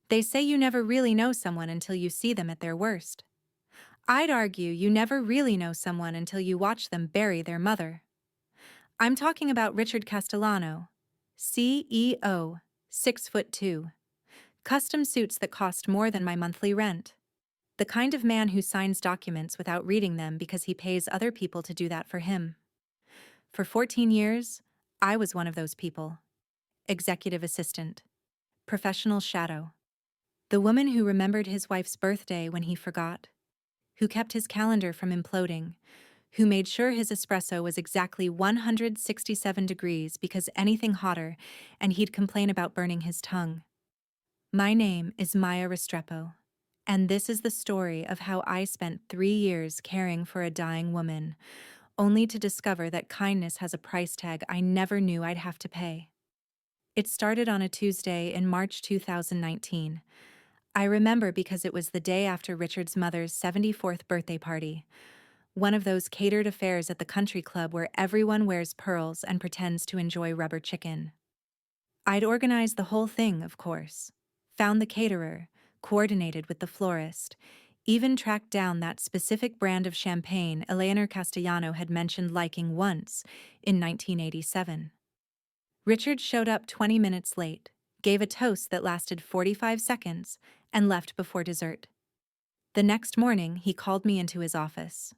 They say you never really know someone until you see them at their worst. I'd argue you never really know someone until you watch them bury their mother. I'm talking about Richard Castellano, CEO, 6'2", custom suits that cost more than my monthly rent. The kind of man who signs documents without reading them because he pays other people to do that for him. For 14 years, I was one of those people. Executive assistant. Professional shadow. The woman who remembered his wife's birthday when he forgot. Who kept his calendar from imploding. Who made sure his espresso was exactly 167 degrees because anything hotter and he'd complain about burning his tongue. My name is Maya Restrepo, and this is the story of how I spent 3 years caring for a dying woman, only to discover that kindness has a price tag I never knew I'd have to pay. It started on a Tuesday in March 2019. I remember because it was the day after Richard's mother's 74th birthday party, one of those catered affairs at the country club where everyone wears pearls and pretends to enjoy rubber chicken. I'd organized the whole thing, of course. Found the caterer, coordinated with the florist, even tracked down that specific brand of champagne Eleanor Castellano had mentioned liking once in 1987. Richard showed up 20 minutes late, gave a toast that lasted 45 seconds, and left before dessert. The next morning, he called me into his office.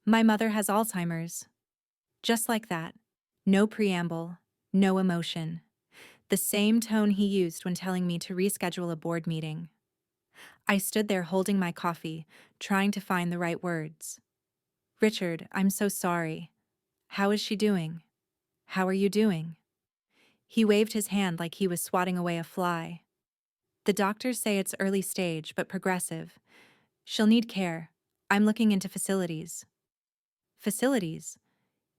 "My mother has Alzheimer's." Just like that. No preamble, no emotion. The same tone he used when telling me to reschedule a board meeting. I stood there holding my coffee, trying to find the right words. "Richard, I'm so sorry. How is she doing? How are you doing?" He waved his hand like he was swatting away a fly. "The doctors say it's early stage but progressive. She'll need care. I'm looking into facilities." Facilities?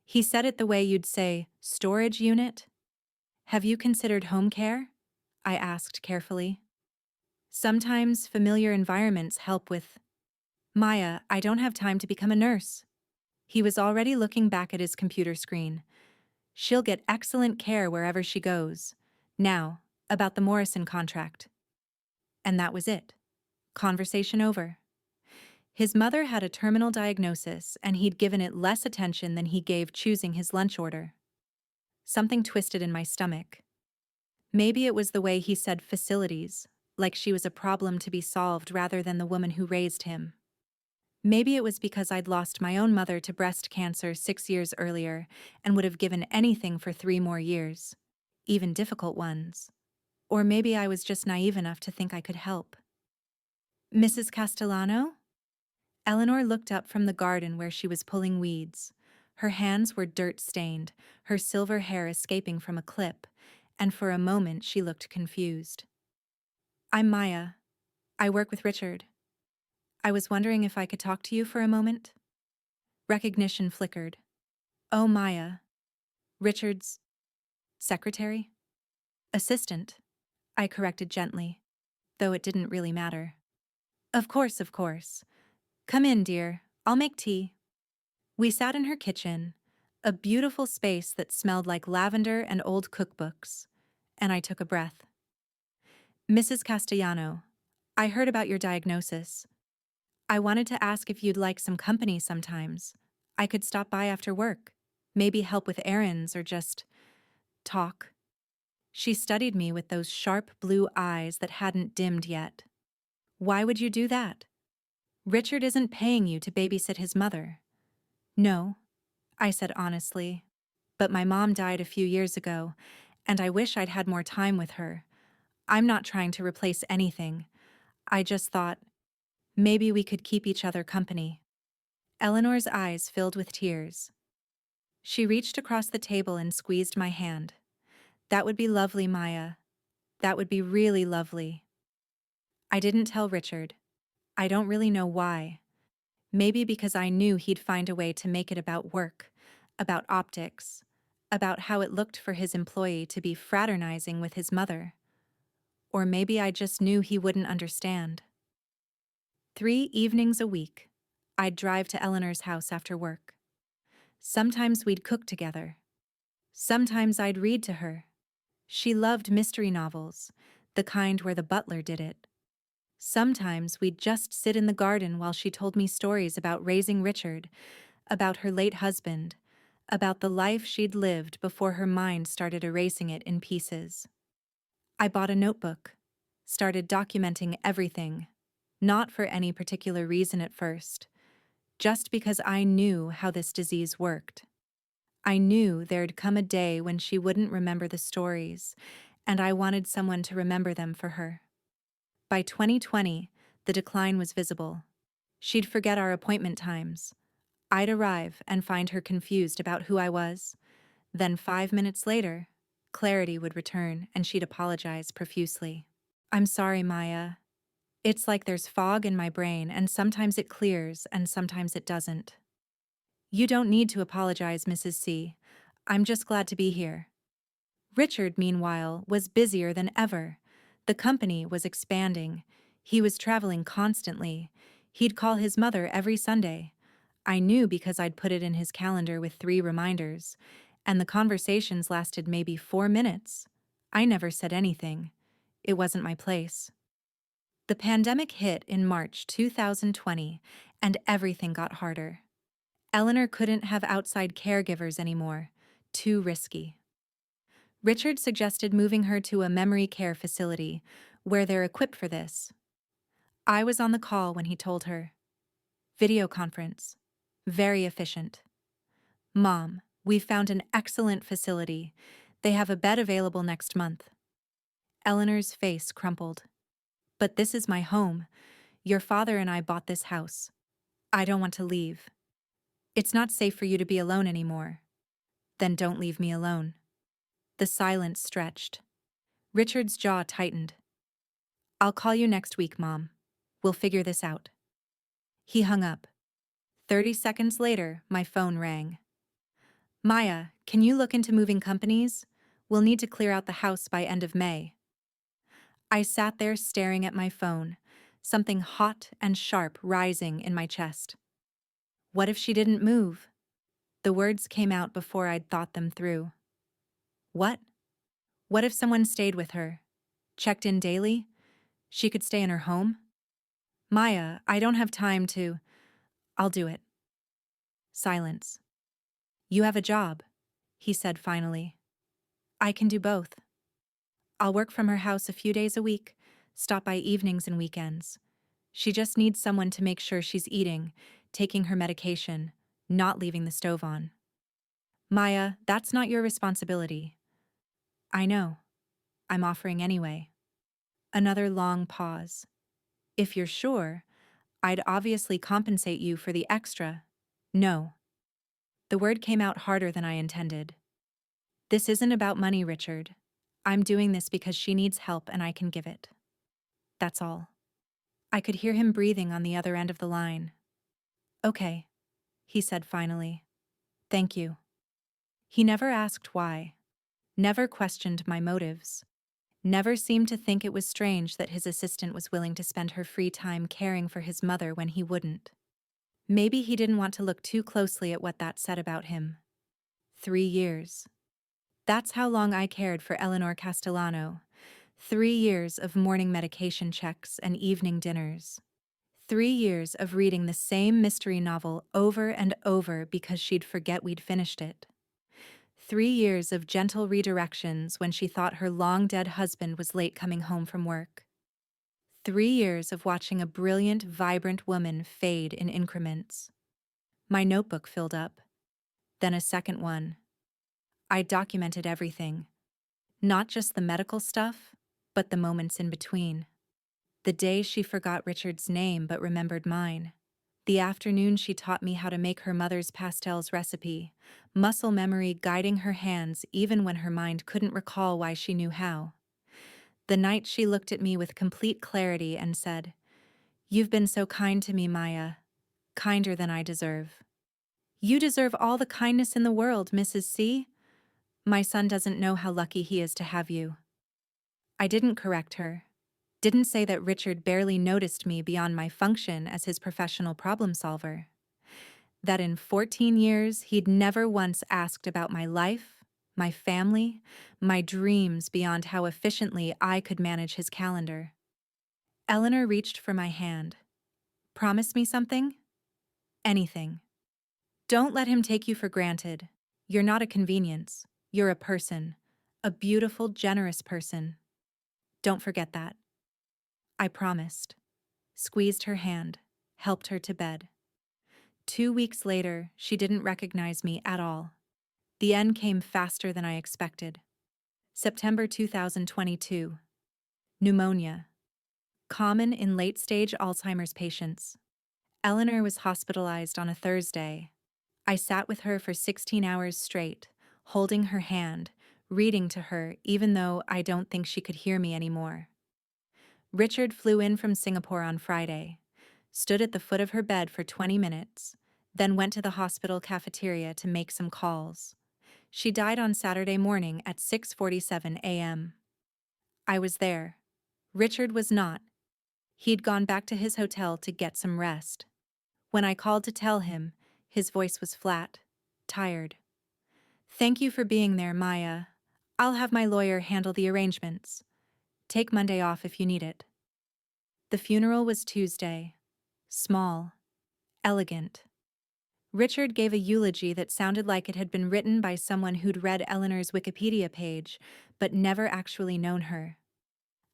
He said it the way you'd say, storage unit? "Have you considered home care?" I asked carefully. "Sometimes familiar environments help with—" "Maya, I don't have time to become a nurse." He was already looking back at his computer screen. "She'll get excellent care wherever she goes. Now, about the Morrison contract." And that was it. Conversation over. His mother had a terminal diagnosis, and he'd given it less attention than he gave choosing his lunch order. Something twisted in my stomach. Maybe it was the way he said facilities, like she was a problem to be solved rather than the woman who raised him. Maybe it was because I'd lost my own mother to breast cancer 6 years earlier and would have given anything for 3 more years, even difficult ones. Or maybe I was just naive enough to think I could help. "Mrs. Castellano?" Eleanor looked up from the garden where she was pulling weeds. Her hands were dirt-stained, her silver hair escaping from a clip, and for a moment she looked confused. "I'm Maya. I work with Richard. I was wondering if I could talk to you for a moment." Recognition flickered. "Oh, Maya. Richard's secretary?" "Assistant," I corrected gently, though it didn't really matter. Of course, of course. Come in, dear. I'll make tea." We sat in her kitchen, a beautiful space that smelled like lavender and old cookbooks, and I took a breath. "Mrs. Castellano, I heard about your diagnosis. I wanted to ask if you'd like some company sometimes. I could stop by after work, maybe help with errands or just talk." She studied me with those sharp blue eyes that hadn't dimmed yet. "Why would you do that? Richard isn't paying you to babysit his mother." "No," I said honestly, "but my mom died a few years ago, and I wish I'd had more time with her. I'm not trying to replace anything. I just thought, maybe we could keep each other company." Eleanor's eyes filled with tears. She reached across the table and squeezed my hand. "That would be lovely, Maya. That would be really lovely." I didn't tell Richard. I don't really know why. Maybe because I knew he'd find a way to make it about work, about optics, about how it looked for his employee to be fraternizing with his mother. Or maybe I just knew he wouldn't understand. 3 evenings a week, I'd drive to Eleanor's house after work. Sometimes we'd cook together. Sometimes I'd read to her. She loved mystery novels, the kind where the butler did it. Sometimes we'd just sit in the garden while she told me stories about raising Richard, about her late husband, about the life she'd lived before her mind started erasing it in pieces. I bought a notebook, started documenting everything, not for any particular reason at first, just because I knew how this disease worked. I knew there'd come a day when she wouldn't remember the stories, and I wanted someone to remember them for her. By 2020, the decline was visible. She'd forget our appointment times. I'd arrive and find her confused about who I was. Then 5 minutes later, clarity would return and she'd apologize profusely. "I'm sorry, Maya. It's like there's fog in my brain and sometimes it clears and sometimes it doesn't." "You don't need to apologize, Mrs. C. I'm just glad to be here." Richard, meanwhile, was busier than ever. The company was expanding. He was traveling constantly. He'd call his mother every Sunday. I knew because I'd put it in his calendar with 3 reminders, and the conversations lasted maybe 4 minutes. I never said anything. It wasn't my place. The pandemic hit in March 2020, and everything got harder. Eleanor couldn't have outside caregivers anymore. Too risky. Richard suggested moving her to a memory care facility, where they're equipped for this. I was on the call when he told her. Video conference. Very efficient. "Mom, we've found an excellent facility. They have a bed available next month." Eleanor's face crumpled. "But this is my home. Your father and I bought this house. I don't want to leave. It's not safe for you to be alone anymore." "Then don't leave me alone." The silence stretched. Richard's jaw tightened. "I'll call you next week, Mom. We'll figure this out." He hung up. 30 seconds later, my phone rang. "Maya, can you look into moving companies? We'll need to clear out the house by end of May." I sat there staring at my phone, something hot and sharp rising in my chest. What if she didn't move? The words came out before I'd thought them through. What? What if someone stayed with her? Checked in daily? She could stay in her home? "Maya, I don't have time to—" "I'll do it." Silence. "You have a job," he said finally. "I can do both. I'll work from her house a few days a week, stop by evenings and weekends. She just needs someone to make sure she's eating, taking her medication, not leaving the stove on." "Maya, that's not your responsibility." "I know. I'm offering anyway." Another long pause. "If you're sure, I'd obviously compensate you for the extra." "No." The word came out harder than I intended. "This isn't about money, Richard. I'm doing this because she needs help and I can give it. That's all." I could hear him breathing on the other end of the line. "Okay," he said finally. "Thank you." He never asked why, never questioned my motives, never seemed to think it was strange that his assistant was willing to spend her free time caring for his mother when he wouldn't. Maybe he didn't want to look too closely at what that said about him. 3 years. That's how long I cared for Eleanor Castellano. 3 years of morning medication checks and evening dinners. 3 years of reading the same mystery novel over and over because she'd forget we'd finished it. 3 years of gentle redirections when she thought her long-dead husband was late coming home from work. 3 years of watching a brilliant, vibrant woman fade in increments. My notebook filled up. Then a second one. I documented everything. Not just the medical stuff, but the moments in between. The day she forgot Richard's name but remembered mine. The afternoon she taught me how to make her mother's pastels recipe, muscle memory guiding her hands even when her mind couldn't recall why she knew how. The night she looked at me with complete clarity and said, "You've been so kind to me, Maya. Kinder than I deserve." "You deserve all the kindness in the world, Mrs. C. My son doesn't know how lucky he is to have you." I didn't correct her. Didn't say that Richard barely noticed me beyond my function as his professional problem solver. That in 14 years he'd never once asked about my life, my family, my dreams beyond how efficiently I could manage his calendar. Eleanor reached for my hand. Promise me something? Anything. Don't let him take you for granted. You're not a convenience. You're a person. A beautiful, generous person. Don't forget that. I promised. Squeezed her hand. Helped her to bed. 2 weeks later, she didn't recognize me at all. The end came faster than I expected. September 2022. Pneumonia. Common in late-stage Alzheimer's patients. Eleanor was hospitalized on a Thursday. I sat with her for 16 hours straight, holding her hand, reading to her even though I don't think she could hear me anymore. Richard flew in from Singapore on Friday, stood at the foot of her bed for 20 minutes, then went to the hospital cafeteria to make some calls. She died on Saturday morning at 6:47 a.m. I was there. Richard was not. He'd gone back to his hotel to get some rest. When I called to tell him, his voice was flat, tired. Thank you for being there, Maya. I'll have my lawyer handle the arrangements. Take Monday off if you need it. The funeral was Tuesday. Small. Elegant. Richard gave a eulogy that sounded like it had been written by someone who'd read Eleanor's Wikipedia page, but never actually known her.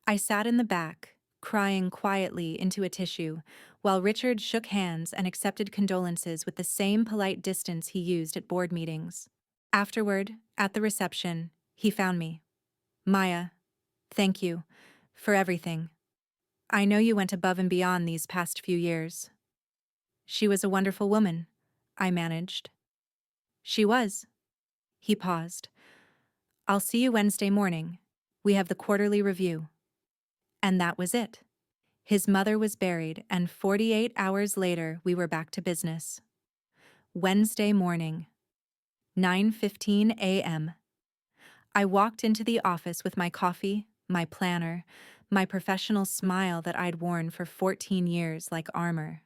I sat in the back, crying quietly into a tissue, while Richard shook hands and accepted condolences with the same polite distance he used at board meetings. Afterward, at the reception, he found me. Maya, thank you for everything. I know you went above and beyond these past few years. She was a wonderful woman, I managed. She was. He paused. I'll see you Wednesday morning. We have the quarterly review. And that was it. His mother was buried, and 48 hours later, we were back to business. Wednesday morning, 9:15 a.m. I walked into the office with my coffee, my planner, my professional smile that I'd worn for 14 years like armor.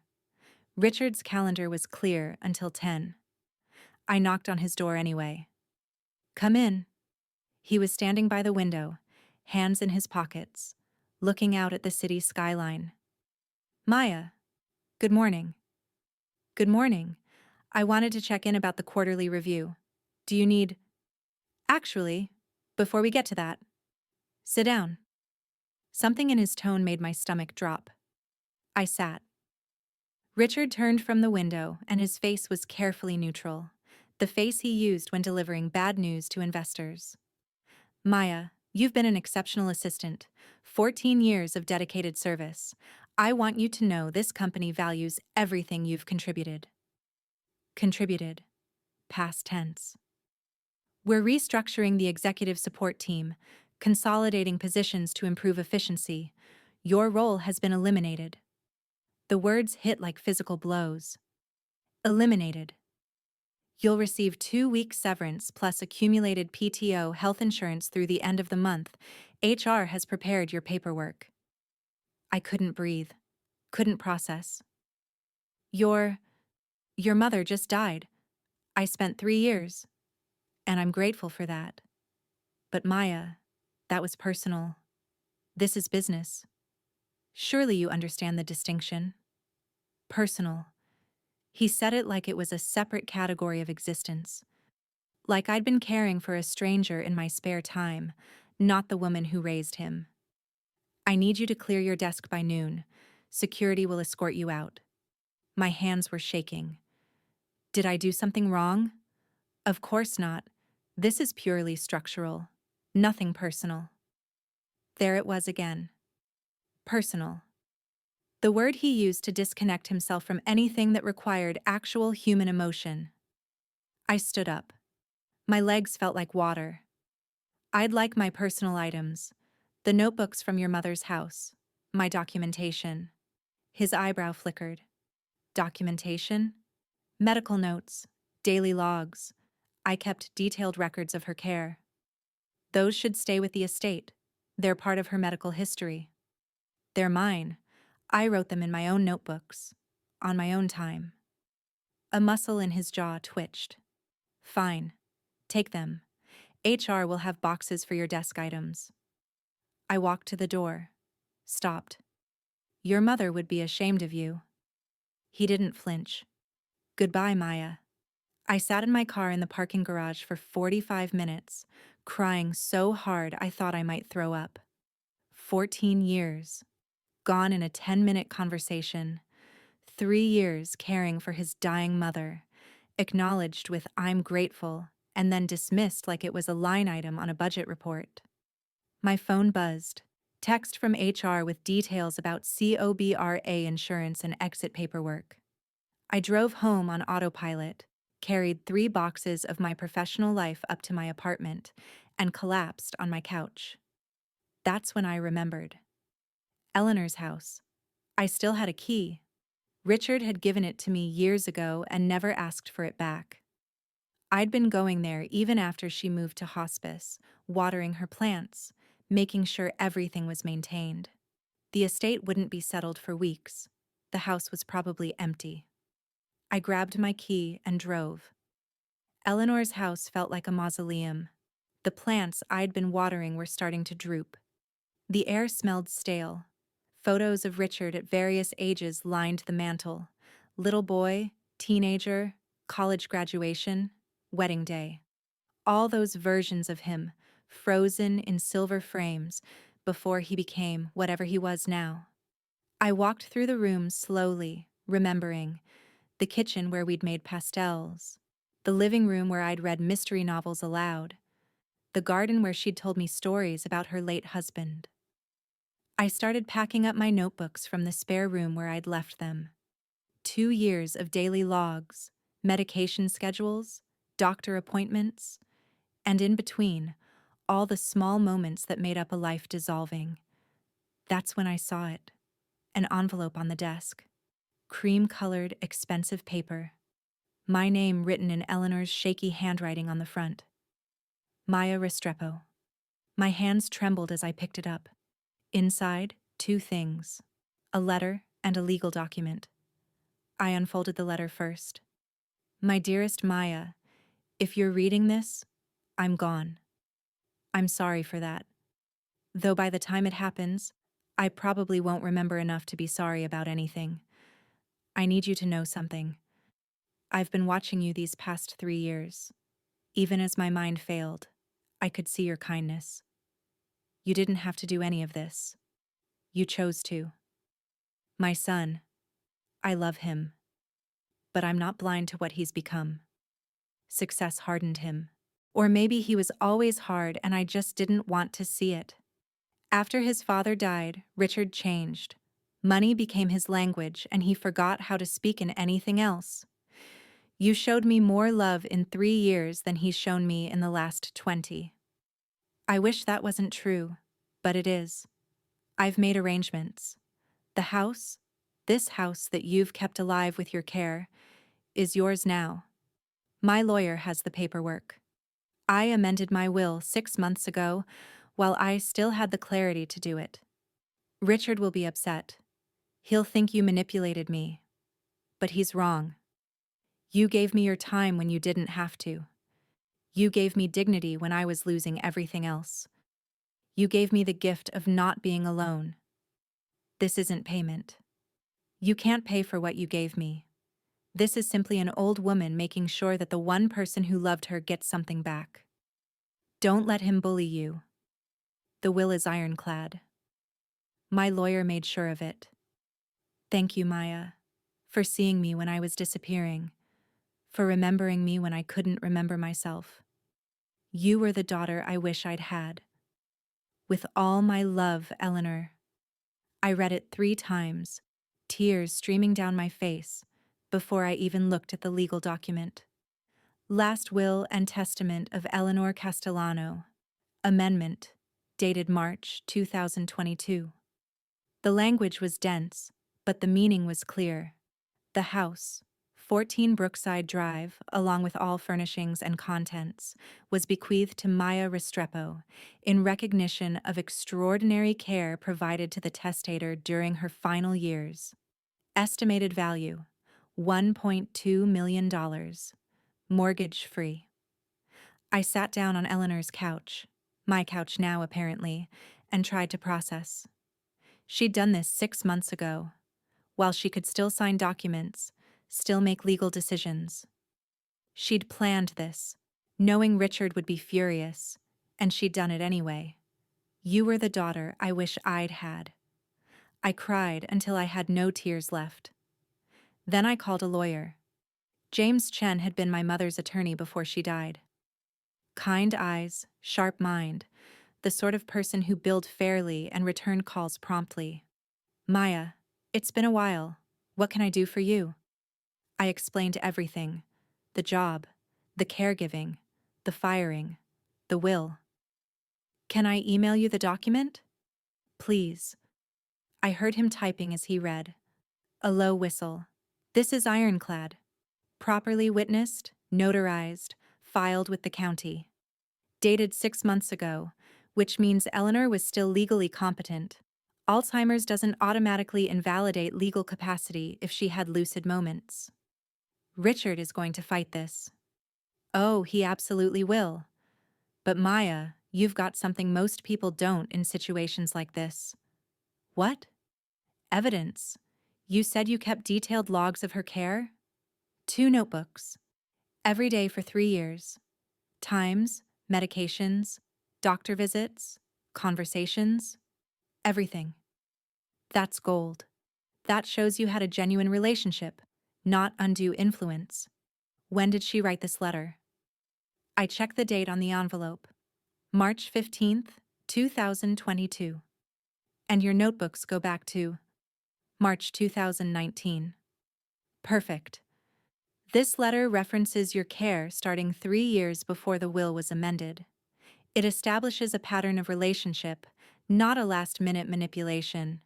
Richard's calendar was clear until 10. I knocked on his door anyway. Come in. He was standing by the window, hands in his pockets, looking out at the city skyline. Maya, good morning. Good morning. I wanted to check in about the quarterly review. Do you need... Actually, before we get to that, sit down. Something in his tone made my stomach drop. I sat. Richard turned from the window, and his face was carefully neutral, the face he used when delivering bad news to investors. Maya, you've been an exceptional assistant, 14 years of dedicated service. I want you to know this company values everything you've contributed. Contributed. Past tense. We're restructuring the executive support team, consolidating positions to improve efficiency. Your role has been eliminated. The words hit like physical blows. Eliminated. You'll receive 2 weeks severance plus accumulated PTO health insurance through the end of the month. HR has prepared your paperwork. I couldn't breathe. Couldn't process. Your mother just died. I spent 3 years. And I'm grateful for that. But Maya, that was personal. This is business. Surely you understand the distinction. Personal. He said it like it was a separate category of existence. Like I'd been caring for a stranger in my spare time, not the woman who raised him. I need you to clear your desk by noon. Security will escort you out. My hands were shaking. Did I do something wrong? Of course not. This is purely structural. Nothing personal. There it was again. Personal. The word he used to disconnect himself from anything that required actual human emotion. I stood up. My legs felt like water. I'd like my personal items, the notebooks from your mother's house, my documentation. His eyebrow flickered. Documentation? Medical notes, daily logs. I kept detailed records of her care. Those should stay with the estate. They're part of her medical history. They're mine. I wrote them in my own notebooks, on my own time. A muscle in his jaw twitched. Fine. Take them. HR will have boxes for your desk items. I walked to the door. Stopped. Your mother would be ashamed of you. He didn't flinch. Goodbye, Maya. I sat in my car in the parking garage for 45 minutes, crying so hard I thought I might throw up. 14 years. Gone in a 10-minute conversation. 3 years caring for his dying mother. Acknowledged with "I'm grateful," and then dismissed like it was a line item on a budget report. My phone buzzed. Text from HR with details about COBRA insurance and exit paperwork. I drove home on autopilot, carried 3 boxes of my professional life up to my apartment, and collapsed on my couch. That's when I remembered. Eleanor's house. I still had a key. Richard had given it to me years ago and never asked for it back. I'd been going there even after she moved to hospice, watering her plants, making sure everything was maintained. The estate wouldn't be settled for weeks. The house was probably empty. I grabbed my key and drove. Eleanor's house felt like a mausoleum. The plants I'd been watering were starting to droop. The air smelled stale. Photos of Richard at various ages lined the mantel. Little boy, teenager, college graduation, wedding day. All those versions of him, frozen in silver frames, before he became whatever he was now. I walked through the rooms slowly, remembering. The kitchen where we'd made pastels. The living room where I'd read mystery novels aloud. The garden where she'd told me stories about her late husband. I started packing up my notebooks from the spare room where I'd left them. 2 years of daily logs, medication schedules, doctor appointments, and in between, all the small moments that made up a life dissolving. That's when I saw it. An envelope on the desk. Cream-colored, expensive paper. My name written in Eleanor's shaky handwriting on the front. Maya Restrepo. My hands trembled as I picked it up. Inside, 2 things. A letter and a legal document. I unfolded the letter first. My dearest Maya, if you're reading this, I'm gone. I'm sorry for that. Though by the time it happens, I probably won't remember enough to be sorry about anything. I need you to know something. I've been watching you these past 3 years. Even as my mind failed, I could see your kindness. You didn't have to do any of this. You chose to. My son, I love him. But I'm not blind to what he's become. Success hardened him. Or maybe he was always hard and I just didn't want to see it. After his father died, Richard changed. Money became his language and he forgot how to speak in anything else. You showed me more love in 3 years than he's shown me in the last 20. I wish that wasn't true, but it is. I've made arrangements. The house, this house that you've kept alive with your care, is yours now. My lawyer has the paperwork. I amended my will 6 months ago, while I still had the clarity to do it. Richard will be upset. He'll think you manipulated me. But he's wrong. You gave me your time when you didn't have to. You gave me dignity when I was losing everything else. You gave me the gift of not being alone. This isn't payment. You can't pay for what you gave me. This is simply an old woman making sure that the one person who loved her gets something back. Don't let him bully you. The will is ironclad. My lawyer made sure of it. Thank you, Maya, for seeing me when I was disappearing, for remembering me when I couldn't remember myself. You were the daughter I wish I'd had. With all my love, Eleanor. I read it 3 times, tears streaming down my face, before I even looked at the legal document. Last Will and Testament of Eleanor Castellano. Amendment, dated March 2022. The language was dense, but the meaning was clear. The house, 14 Brookside Drive, along with all furnishings and contents, was bequeathed to Maya Restrepo in recognition of extraordinary care provided to the testator during her final years. Estimated value, $1.2 million. Mortgage-free. I sat down on Eleanor's couch, my couch now apparently, and tried to process. She'd done this 6 months ago, while she could still sign documents, still make legal decisions. She'd planned this, knowing Richard would be furious, and she'd done it anyway. You were the daughter I wish I'd had. I cried until I had no tears left. Then I called a lawyer. James Chen had been my mother's attorney before she died. Kind eyes, sharp mind, the sort of person who billed fairly and returned calls promptly. Maya, it's been a while. What can I do for you? I explained everything. The job, the caregiving, the firing, the will. Can I email you the document? Please. I heard him typing as he read. A low whistle. This is ironclad. Properly witnessed, notarized, filed with the county. Dated 6 months ago, which means Eleanor was still legally competent. Alzheimer's doesn't automatically invalidate legal capacity if she had lucid moments. Richard is going to fight this. Oh, he absolutely will. But Maya, you've got something most people don't in situations like this. What? Evidence. You said you kept detailed logs of her care? 2 notebooks. Every day for 3 years. Times, medications, doctor visits, conversations, everything. That's gold. That shows you had a genuine relationship, not undue influence. When did she write this letter? I checked the date on the envelope. March 15th, 2022. And your notebooks go back to March 2019. Perfect. This letter references your care starting 3 years before the will was amended. It establishes a pattern of relationship, not a last-minute manipulation.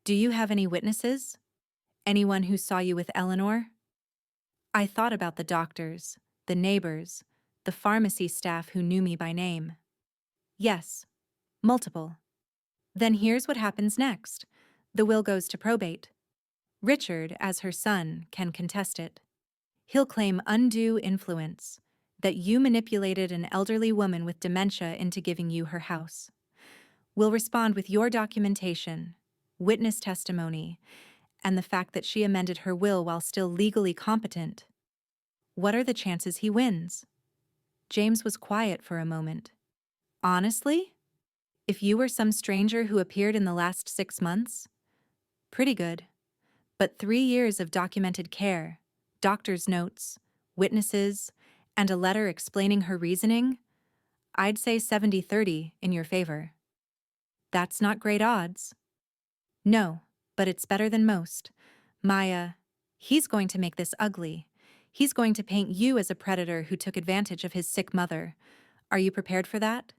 Do you have any witnesses? Anyone who saw you with Eleanor? I thought about the doctors, the neighbors, the pharmacy staff who knew me by name. Yes, multiple. Then here's what happens next. The will goes to probate. Richard, as her son, can contest it. He'll claim undue influence, that you manipulated an elderly woman with dementia into giving you her house. We'll respond with your documentation, witness testimony, and the fact that she amended her will while still legally competent. What are the chances he wins? James was quiet for a moment. Honestly? If you were some stranger who appeared in the last 6 months? Pretty good. But 3 years of documented care, doctor's notes, witnesses, and a letter explaining her reasoning? I'd say 70-30 in your favor. That's not great odds. No, but it's better than most. Maya, he's going to make this ugly. He's going to paint you as a predator who took advantage of his sick mother. Are you prepared for that?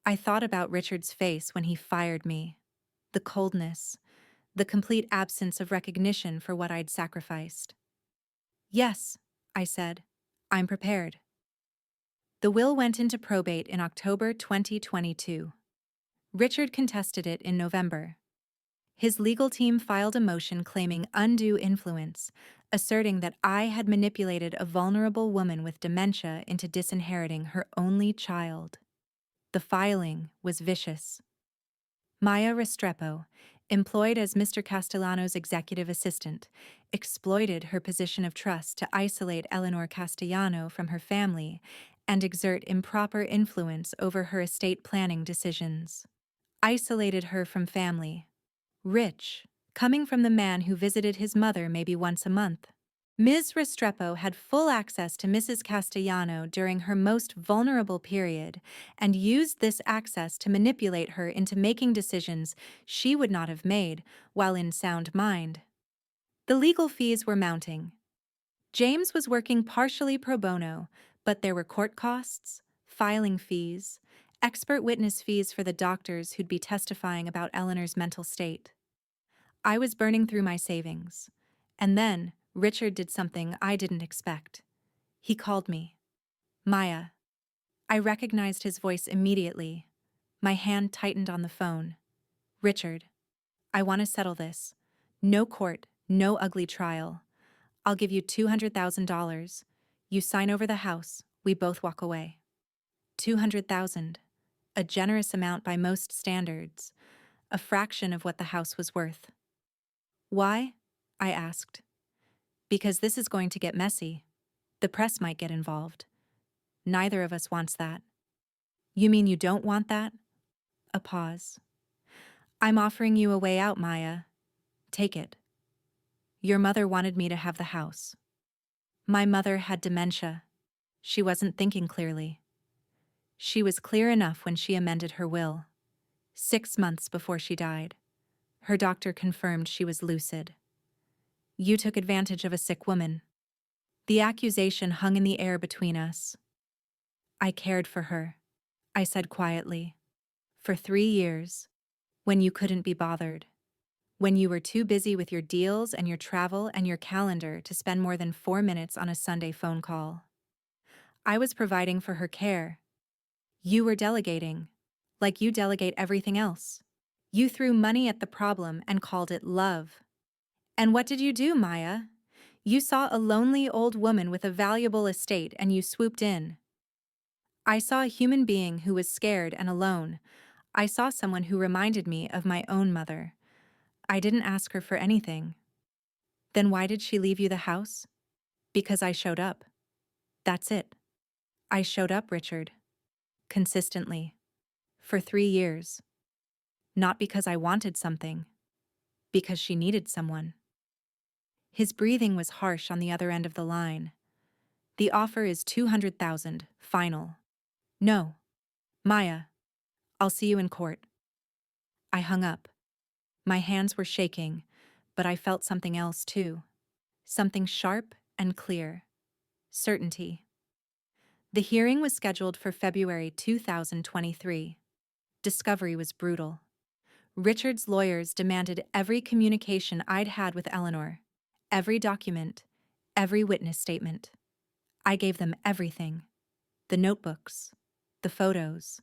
I thought about Richard's face when he fired me. The coldness, the complete absence of recognition for what I'd sacrificed. Yes, I said. I'm prepared. The will went into probate in October 2022. Richard contested it in November. His legal team filed a motion claiming undue influence, asserting that I had manipulated a vulnerable woman with dementia into disinheriting her only child. The filing was vicious. Maya Restrepo, employed as Mr. Castellano's executive assistant, exploited her position of trust to isolate Eleanor Castellano from her family and exert improper influence over her estate planning decisions. Isolated her from family. Rich, coming from the man who visited his mother maybe once a month. Ms. Restrepo had full access to Mrs. Castellano during her most vulnerable period and used this access to manipulate her into making decisions she would not have made while in sound mind. The legal fees were mounting. James was working partially pro bono, but there were court costs, filing fees, expert witness fees for the doctors who'd be testifying about Eleanor's mental state. I was burning through my savings. And then Richard did something I didn't expect. He called me. Maya. I recognized his voice immediately. My hand tightened on the phone. Richard. I want to settle this. No court, no ugly trial. I'll give you $200,000. You sign over the house. We both walk away. $200,000, a generous amount by most standards, a fraction of what the house was worth. Why? I asked. Because this is going to get messy. The press might get involved. Neither of us wants that. You mean you don't want that? A pause. I'm offering you a way out, Maya. Take it. Your mother wanted me to have the house. My mother had dementia. She wasn't thinking clearly. She was clear enough when she amended her will. 6 months before she died. Her doctor confirmed she was lucid. You took advantage of a sick woman. The accusation hung in the air between us. I cared for her, I said quietly. For 3 years. When you couldn't be bothered. When you were too busy with your deals and your travel and your calendar to spend more than 4 minutes on a Sunday phone call. I was providing for her care. You were delegating, like you delegate everything else. You threw money at the problem and called it love. And what did you do, Maya? You saw a lonely old woman with a valuable estate and you swooped in. I saw a human being who was scared and alone. I saw someone who reminded me of my own mother. I didn't ask her for anything. Then why did she leave you the house? Because I showed up. That's it. I showed up, Richard. Consistently. For 3 years. Not because I wanted something. Because she needed someone. His breathing was harsh on the other end of the line. The offer is $200,000, final. No. Maya, I'll see you in court. I hung up. My hands were shaking, but I felt something else too. Something sharp and clear. Certainty. The hearing was scheduled for February 2023. Discovery was brutal. Richard's lawyers demanded every communication I'd had with Eleanor, every document, every witness statement. I gave them everything. The notebooks, the photos,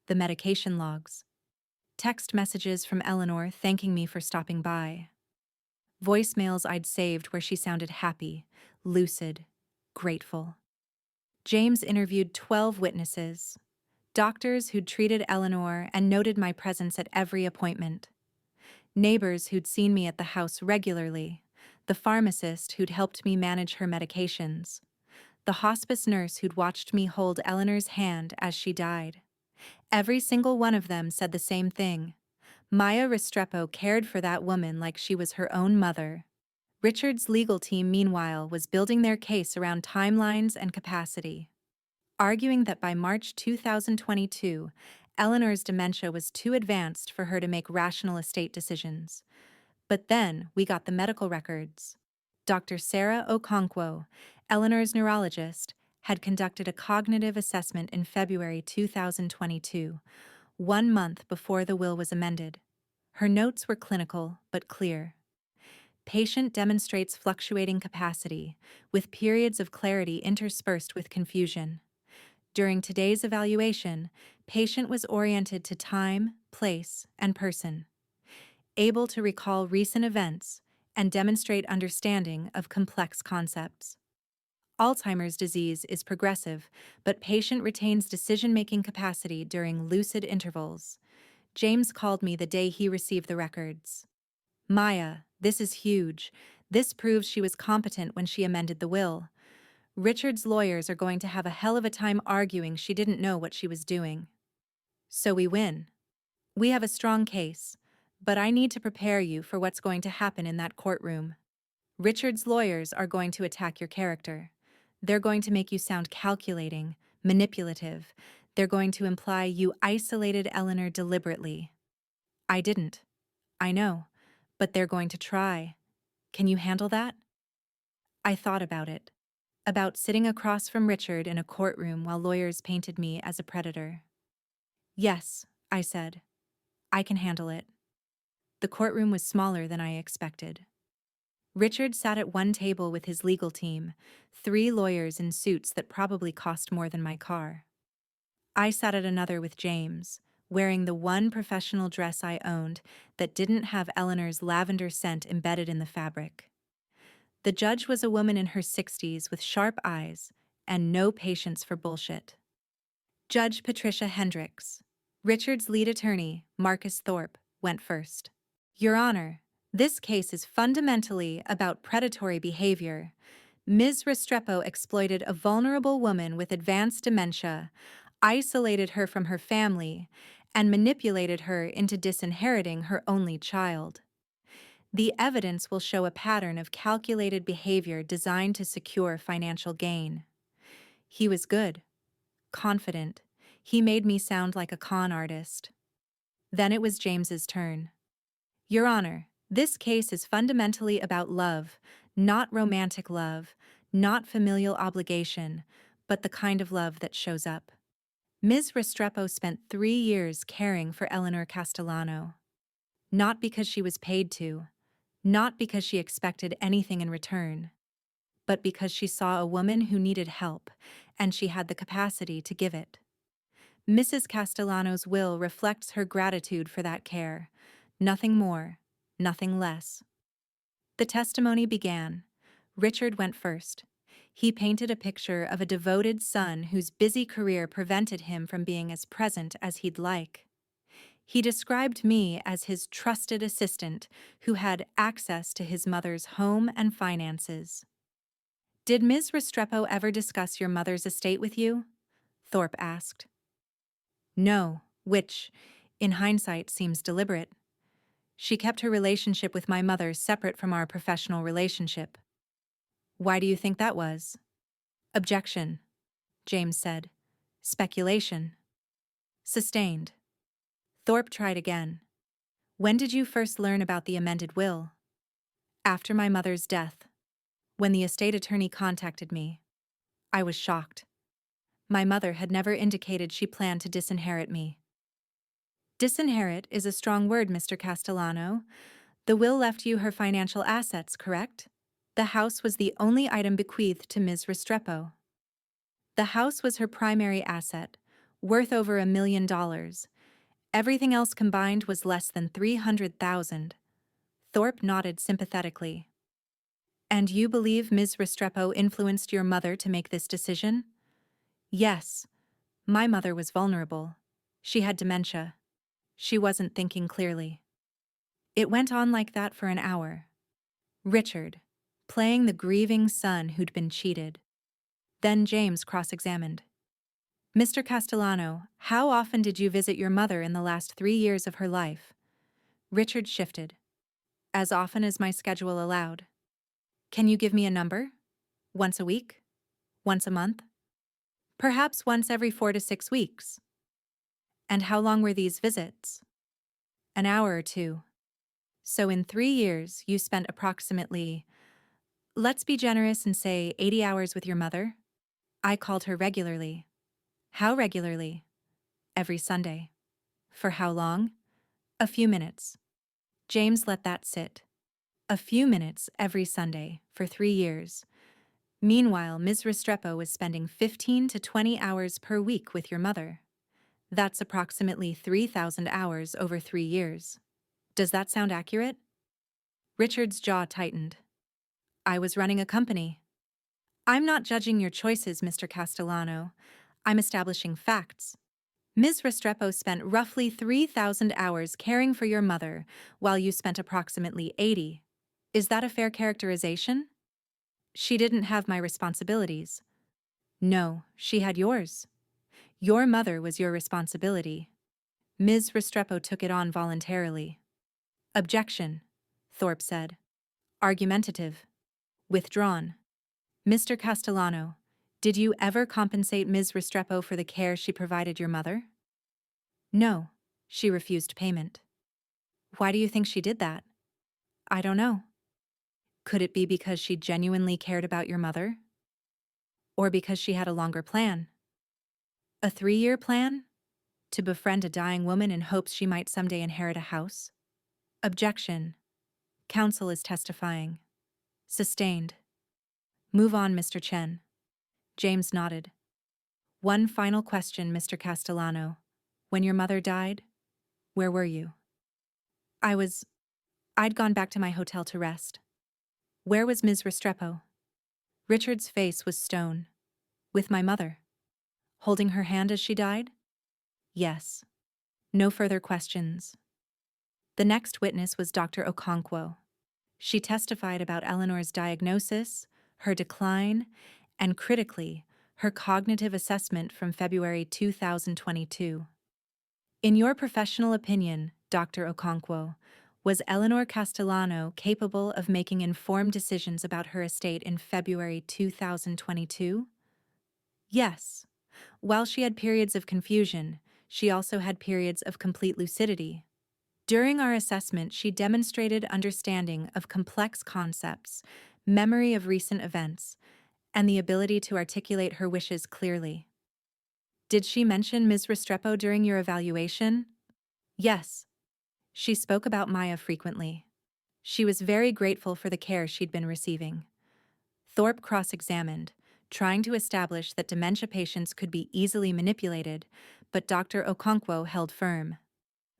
the medication logs, text messages from Eleanor thanking me for stopping by, voicemails I'd saved where she sounded happy, lucid, grateful. James interviewed 12 witnesses, doctors who'd treated Eleanor and noted my presence at every appointment, neighbors who'd seen me at the house regularly, the pharmacist who'd helped me manage her medications, the hospice nurse who'd watched me hold Eleanor's hand as she died. Every single one of them said the same thing. Maya Restrepo cared for that woman like she was her own mother. Richard's legal team, meanwhile, was building their case around timelines and capacity, arguing that by March 2022, Eleanor's dementia was too advanced for her to make rational estate decisions. But then we got the medical records. Dr. Sarah Okonkwo, Eleanor's neurologist, had conducted a cognitive assessment in February 2022, 1 month before the will was amended. Her notes were clinical but clear. Patient demonstrates fluctuating capacity, with periods of clarity interspersed with confusion. During today's evaluation, patient was oriented to time, place, and person, able to recall recent events and demonstrate understanding of complex concepts. Alzheimer's disease is progressive, but patient retains decision-making capacity during lucid intervals. James called me the day he received the records. Maya, this is huge. This proves she was competent when she amended the will. Richard's lawyers are going to have a hell of a time arguing she didn't know what she was doing. So we win. We have a strong case, but I need to prepare you for what's going to happen in that courtroom. Richard's lawyers are going to attack your character. They're going to make you sound calculating, manipulative. They're going to imply you isolated Eleanor deliberately. I didn't. I know. But they're going to try. Can you handle that? I thought about it. About sitting across from Richard in a courtroom while lawyers painted me as a predator. Yes, I said. I can handle it. The courtroom was smaller than I expected. Richard sat at one table with his legal team, 3 lawyers in suits that probably cost more than my car. I sat at another with James, wearing the one professional dress I owned that didn't have Eleanor's lavender scent embedded in the fabric. The judge was a woman in her 60s with sharp eyes and no patience for bullshit. Judge Patricia Hendricks. Richard's lead attorney, Marcus Thorpe, went first. Your Honor, this case is fundamentally about predatory behavior. Ms. Restrepo exploited a vulnerable woman with advanced dementia, isolated her from her family, and manipulated her into disinheriting her only child. The evidence will show a pattern of calculated behavior designed to secure financial gain. He was good, confident. He made me sound like a con artist. Then it was James's turn. Your Honor, this case is fundamentally about love, not romantic love, not familial obligation, but the kind of love that shows up. Ms. Restrepo spent 3 years caring for Eleanor Castellano. Not because she was paid to, not because she expected anything in return, but because she saw a woman who needed help, and she had the capacity to give it. Mrs. Castellano's will reflects her gratitude for that care. Nothing more, nothing less. The testimony began. Richard went first. He painted a picture of a devoted son whose busy career prevented him from being as present as he'd like. He described me as his trusted assistant who had access to his mother's home and finances. Did Ms. Restrepo ever discuss your mother's estate with you? Thorpe asked. No, which, in hindsight, seems deliberate. She kept her relationship with my mother separate from our professional relationship. Why do you think that was? Objection, James said. Speculation. Sustained. Thorpe tried again. When did you first learn about the amended will? After my mother's death. When the estate attorney contacted me. I was shocked. My mother had never indicated she planned to disinherit me. Disinherit is a strong word, Mr. Castellano. The will left you her financial assets, correct? The house was the only item bequeathed to Ms. Restrepo. The house was her primary asset, worth over $1 million. Everything else combined was less than $300,000. Thorpe nodded sympathetically. And you believe Ms. Restrepo influenced your mother to make this decision? Yes. My mother was vulnerable. She had dementia. She wasn't thinking clearly. It went on like that for an hour. Richard, playing the grieving son who'd been cheated. Then James cross-examined. Mr. Castellano, how often did you visit your mother in the last 3 years of her life? Richard shifted. As often as my schedule allowed. Can you give me a number? Once a week? Once a month? Perhaps once every 4 to 6 weeks. And how long were these visits? An hour or two. So in 3 years, you spent approximately, let's be generous and say 80 hours with your mother? I called her regularly. How regularly? Every Sunday. For how long? A few minutes. James let that sit. A few minutes every Sunday for 3 years. Meanwhile, Ms. Restrepo was spending 15 to 20 hours per week with your mother. That's approximately 3,000 hours over 3 years. Does that sound accurate? Richard's jaw tightened. I was running a company. I'm not judging your choices, Mr. Castellano. I'm establishing facts. Ms. Restrepo spent roughly 3,000 hours caring for your mother, while you spent approximately 80. Is that a fair characterization? She didn't have my responsibilities. No, she had yours. Your mother was your responsibility. Ms. Restrepo took it on voluntarily. Objection, Thorpe said. Argumentative. Withdrawn. Mr. Castellano, did you ever compensate Ms. Restrepo for the care she provided your mother? No, she refused payment. Why do you think she did that? I don't know. Could it be because she genuinely cared about your mother? Or because she had a longer plan? A 3-year plan? To befriend a dying woman in hopes she might someday inherit a house? Objection. Counsel is testifying. Sustained. Move on, Mr. Chen. James nodded. One final question, Mr. Castellano. When your mother died, where were you? I'd gone back to my hotel to rest. Where was Ms. Restrepo? Richard's face was stone. With my mother. Holding her hand as she died? Yes. No further questions. The next witness was Dr. Okonkwo. She testified about Eleanor's diagnosis, her decline, and critically, her cognitive assessment from February 2022. In your professional opinion, Dr. Okonkwo, was Eleanor Castellano capable of making informed decisions about her estate in February 2022? Yes. While she had periods of confusion, she also had periods of complete lucidity. During our assessment, she demonstrated understanding of complex concepts, memory of recent events, and the ability to articulate her wishes clearly. Did she mention Ms. Restrepo during your evaluation? Yes. She spoke about Maya frequently. She was very grateful for the care she'd been receiving. Thorpe cross-examined, trying to establish that dementia patients could be easily manipulated, but Dr. Okonkwo held firm.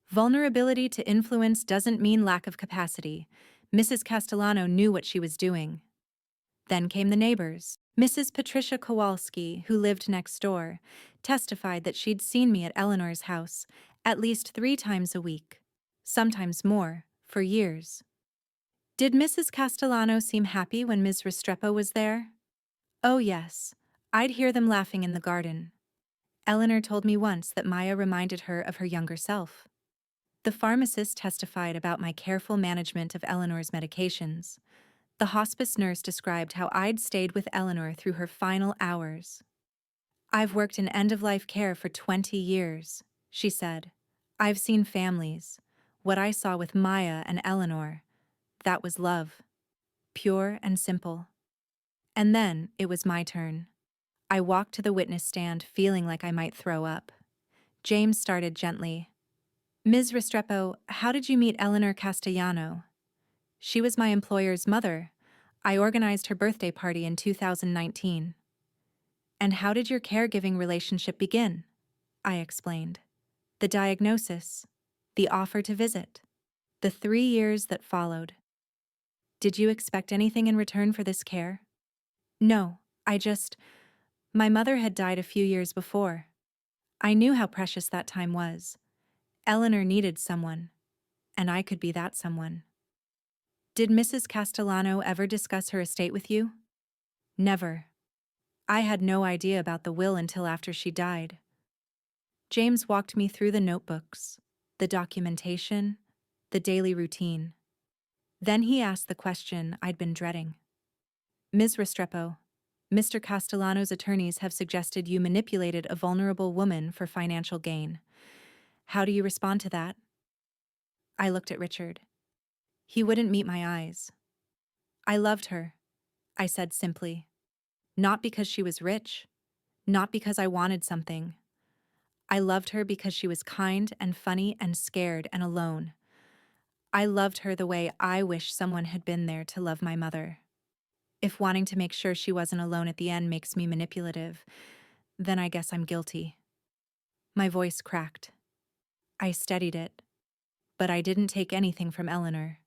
Vulnerability to influence doesn't mean lack of capacity. Mrs. Castellano knew what she was doing. Then came the neighbors. Mrs. Patricia Kowalski, who lived next door, testified that she'd seen me at Eleanor's house at least 3 times a week, sometimes more, for years. Did Mrs. Castellano seem happy when Ms. Restrepo was there? Oh yes, I'd hear them laughing in the garden. Eleanor told me once that Maya reminded her of her younger self. The pharmacist testified about my careful management of Eleanor's medications. The hospice nurse described how I'd stayed with Eleanor through her final hours. I've worked in end-of-life care for 20 years, she said. I've seen families. What I saw with Maya and Eleanor, that was love. Pure and simple. And then it was my turn. I walked to the witness stand feeling like I might throw up. James started gently. Ms. Restrepo, how did you meet Eleanor Castellano? She was my employer's mother. I organized her birthday party in 2019. And how did your caregiving relationship begin? I explained. The diagnosis, the offer to visit, the 3 years that followed. Did you expect anything in return for this care? No, my mother had died a few years before. I knew how precious that time was. Eleanor needed someone, and I could be that someone. Did Mrs. Castellano ever discuss her estate with you? Never. I had no idea about the will until after she died. James walked me through the notebooks, the documentation, the daily routine. Then he asked the question I'd been dreading. Ms. Restrepo, Mr. Castellano's attorneys have suggested you manipulated a vulnerable woman for financial gain. How do you respond to that? I looked at Richard. He wouldn't meet my eyes. I loved her, I said simply. Not because she was rich, not because I wanted something. I loved her because she was kind and funny and scared and alone. I loved her the way I wish someone had been there to love my mother. If wanting to make sure she wasn't alone at the end makes me manipulative, then I guess I'm guilty. My voice cracked. I steadied it. But I didn't take anything from Eleanor.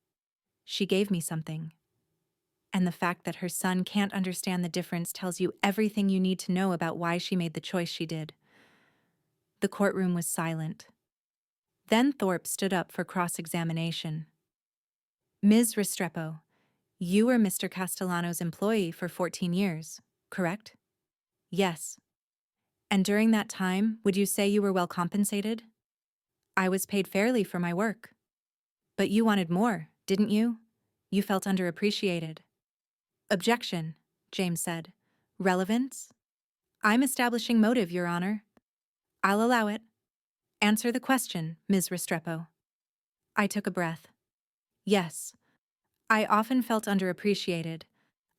She gave me something. And the fact that her son can't understand the difference tells you everything you need to know about why she made the choice she did. The courtroom was silent. Then Thorpe stood up for cross-examination. Ms. Restrepo, you were Mr. Castellano's employee for 14 years, correct? Yes. And during that time, would you say you were well compensated? I was paid fairly for my work. But you wanted more, didn't you? You felt underappreciated. Objection, James said. Relevance? I'm establishing motive, Your Honor. I'll allow it. Answer the question, Ms. Restrepo. I took a breath. Yes. I often felt underappreciated.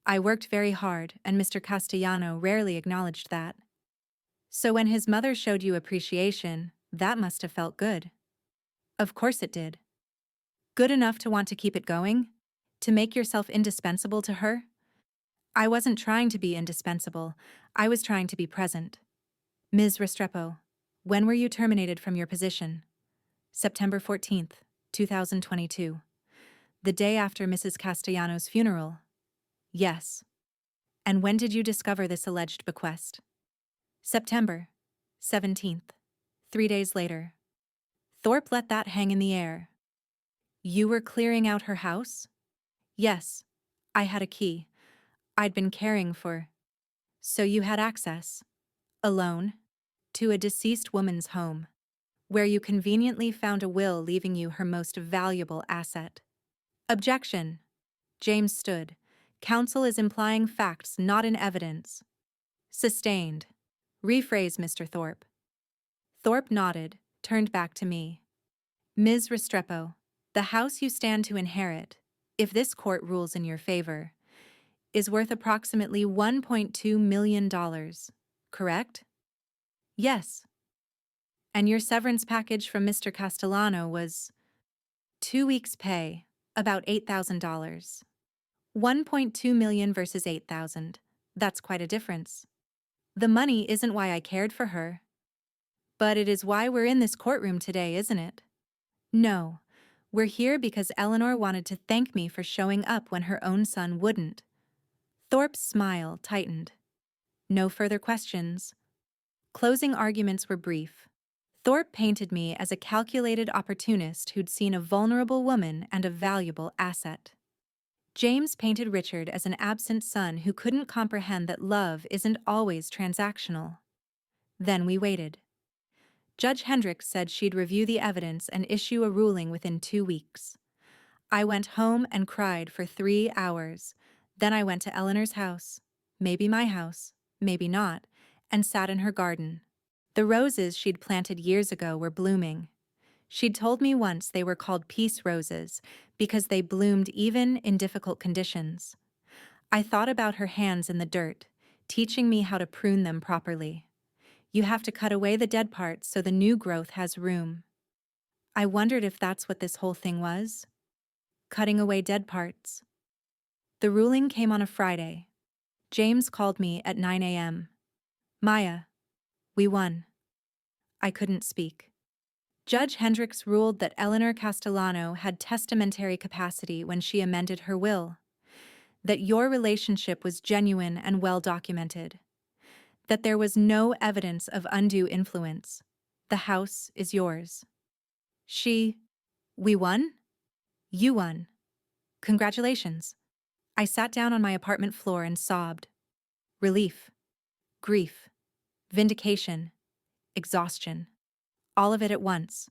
I worked very hard, and Mr. Castellano rarely acknowledged that. So when his mother showed you appreciation, that must have felt good. Of course it did. Good enough to want to keep it going? To make yourself indispensable to her? I wasn't trying to be indispensable. I was trying to be present. Ms. Restrepo, when were you terminated from your position? September 14th, 2022. The day after Mrs. Castellano's funeral? Yes. And when did you discover this alleged bequest? September, 17th. 3 days later. Thorpe let that hang in the air. You were clearing out her house? Yes. I had a key. I'd been caring for. So you had access, alone, to a deceased woman's home, where you conveniently found a will leaving you her most valuable asset. Objection. James stood. Counsel is implying facts, not in evidence. Sustained. Rephrase, Mr. Thorpe. Thorpe nodded, turned back to me. Ms. Restrepo, the house you stand to inherit, if this court rules in your favor, is worth approximately $1.2 million, correct? Yes. And your severance package from Mr. Castellano was 2 weeks' pay, about $8,000. 1.2 million versus 8,000. That's quite a difference. The money isn't why I cared for her. But it is why we're in this courtroom today, isn't it? No. We're here because Eleanor wanted to thank me for showing up when her own son wouldn't. Thorpe's smile tightened. No further questions. Closing arguments were brief. Thorpe painted me as a calculated opportunist who'd seen a vulnerable woman and a valuable asset. James painted Richard as an absent son who couldn't comprehend that love isn't always transactional. Then we waited. Judge Hendricks said she'd review the evidence and issue a ruling within 2 weeks. I went home and cried for 3 hours. Then I went to Eleanor's house, maybe my house, maybe not, and sat in her garden. The roses she'd planted years ago were blooming. She'd told me once they were called peace roses because they bloomed even in difficult conditions. I thought about her hands in the dirt, teaching me how to prune them properly. You have to cut away the dead parts so the new growth has room. I wondered if that's what this whole thing was. Cutting away dead parts. The ruling came on a Friday. James called me at 9 a.m. Maya, we won. I couldn't speak. Judge Hendricks ruled that Eleanor Castellano had testamentary capacity when she amended her will, that your relationship was genuine and well documented, that there was no evidence of undue influence. The house is yours. We won? You won. Congratulations. I sat down on my apartment floor and sobbed. Relief, grief, vindication, exhaustion. All of it at once.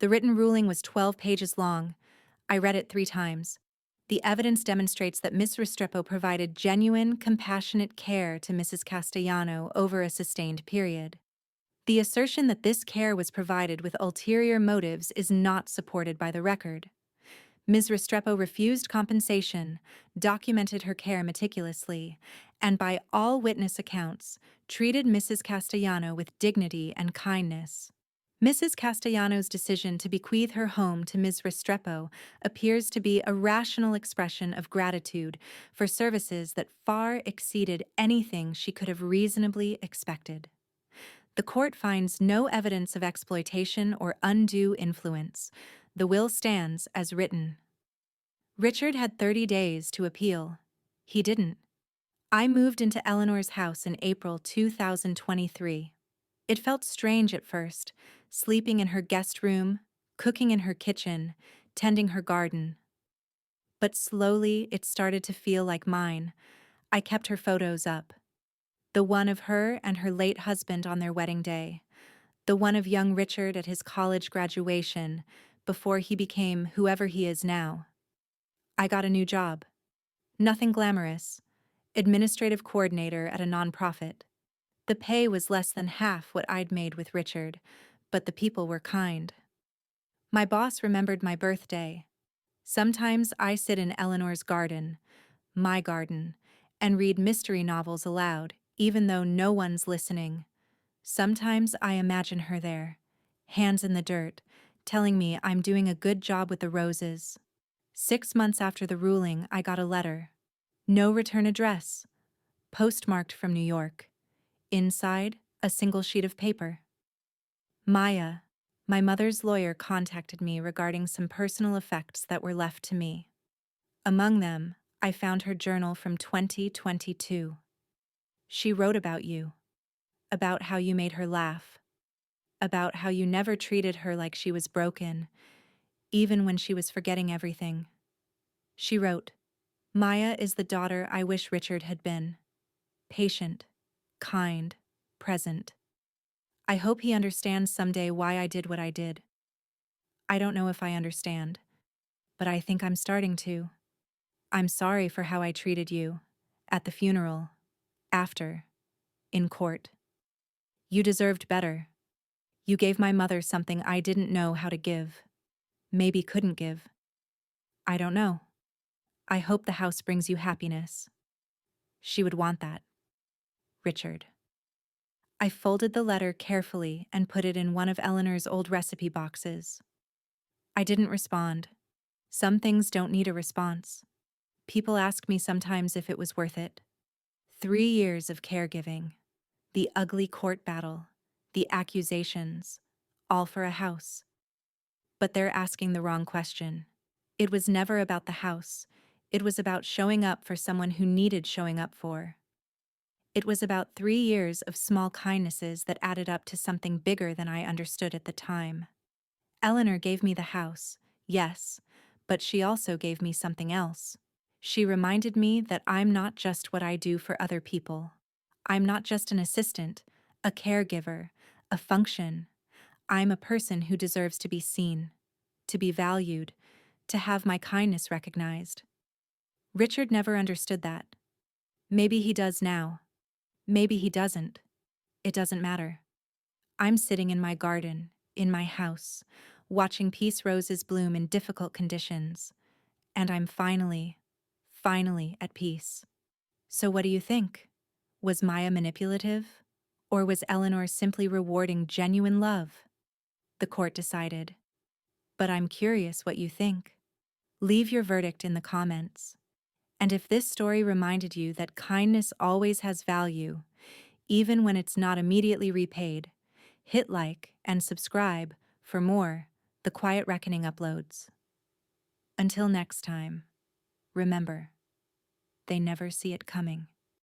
The written ruling was 12 pages long. I read it 3 times. The evidence demonstrates that Miss Restrepo provided genuine, compassionate care to Mrs. Castellano over a sustained period. The assertion that this care was provided with ulterior motives is not supported by the record. Ms. Restrepo refused compensation, documented her care meticulously, and by all witness accounts, treated Mrs. Castellano with dignity and kindness. Mrs. Castellano's decision to bequeath her home to Ms. Restrepo appears to be a rational expression of gratitude for services that far exceeded anything she could have reasonably expected. The court finds no evidence of exploitation or undue influence. The will stands as written. Richard had 30 days to appeal. He didn't. I moved into Eleanor's house in April 2023. It felt strange at first, sleeping in her guest room, cooking in her kitchen, tending her garden. But slowly it started to feel like mine. I kept her photos up. The one of her and her late husband on their wedding day. The one of young Richard at his college graduation, before he became whoever he is now. I got a new job. Nothing glamorous. Administrative coordinator at a nonprofit. The pay was less than half what I'd made with Richard, but the people were kind. My boss remembered my birthday. Sometimes I sit in Eleanor's garden, my garden, and read mystery novels aloud, even though no one's listening. Sometimes I imagine her there, hands in the dirt, telling me I'm doing a good job with the roses. 6 months after the ruling, I got a letter. No return address. Postmarked from New York. Inside, a single sheet of paper. Maya, my mother's lawyer, contacted me regarding some personal effects that were left to me. Among them, I found her journal from 2022. She wrote about you. About how you made her laugh. about how you never treated her like she was broken, even when she was forgetting everything. She wrote, Maya is the daughter I wish Richard had been. Patient, kind, present. I hope he understands someday why I did what I did. I don't know if I understand, but I think I'm starting to. I'm sorry for how I treated you. At the funeral. After. In court. You deserved better. You gave my mother something I didn't know how to give. Maybe couldn't give. I don't know. I hope the house brings you happiness. She would want that. Richard. I folded the letter carefully and put it in one of Eleanor's old recipe boxes. I didn't respond. Some things don't need a response. People ask me sometimes if it was worth it. 3 years of caregiving. The ugly court battle. The accusations. All for a house. But they're asking the wrong question. It was never about the house. It was about showing up for someone who needed showing up for. It was about 3 years of small kindnesses that added up to something bigger than I understood at the time. Eleanor gave me the house, yes, but she also gave me something else. She reminded me that I'm not just what I do for other people. I'm not just an assistant, a caregiver, a function. I'm a person who deserves to be seen, to be valued, to have my kindness recognized. Richard never understood that. Maybe he does now. Maybe he doesn't. It doesn't matter. I'm sitting in my garden, in my house, watching peace roses bloom in difficult conditions, and I'm finally at peace. So what do you think? Was Maya manipulative? Or was Eleanor simply rewarding genuine love? The court decided. But I'm curious what you think. Leave your verdict in the comments. And if this story reminded you that kindness always has value, even when it's not immediately repaid, hit like and subscribe for more The Quiet Reckoning uploads. Until next time, remember, they never see it coming.